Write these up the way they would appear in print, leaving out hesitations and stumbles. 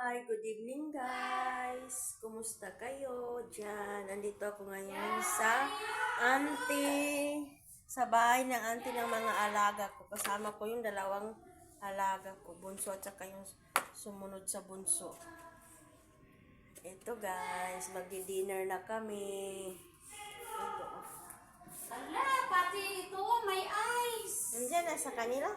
Hi, good evening guys. Kumusta kayo dyan? Nandito ako ngayon sa bahay ng auntie ng mga alaga ko. Kasama ko yung dalawang alaga ko, bunso at saka yung sumunod sa bunso. Ito guys, magdi-dinner na kami. Ito. Ala, pati ito, may ice. Nandiyan na sa kanila.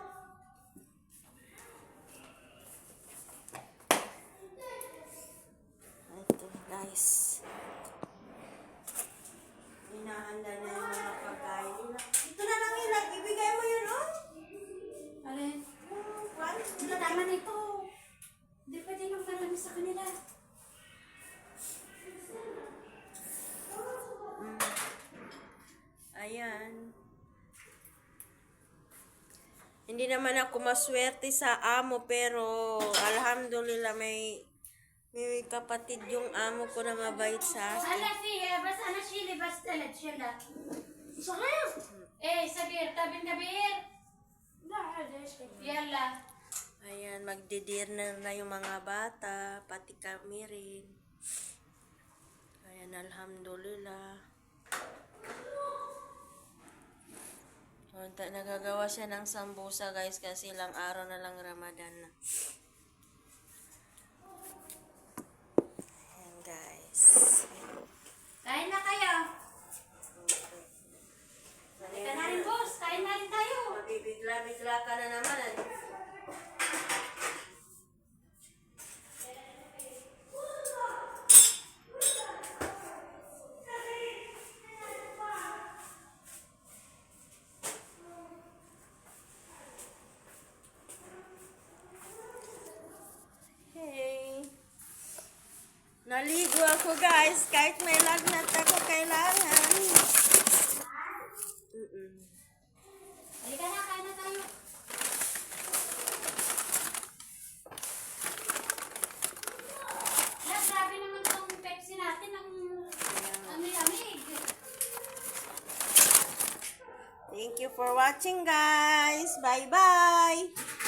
Ito guys. Hinahanda na yung mga pagkain nila. Ito na lang ilang. Ibigay mo yun, oh. Alin? Hindi tama na ito. Hindi pwede nang marami sa kanila. Ayan. Hindi naman ako maswerte sa amo pero alhamdulillah may kapatid yung amo ko na mabait sa akin. Ala siya, basta na sila, basta na sila. Sakit! Sabir, tabing kabir. Yala. Ayan, magdi-dinner na yung mga bata, pati kami rin. Ayan, alhamdulillah. Nagagawa siya ng sambusa guys kasi ilang araw na lang Ramadan na. Ayan guys. Kain na kayo. Halika na rin, boss. Kain na rin tayo. Mabibigla-bigla ka na naman. Hey. Naligo ako guys. Kahit may lagnat ako kailangan. Halika na, kain na tayo. Grabe naman itong Pepsi natin. Ang amig-amig. Thank you for watching guys. Bye-bye.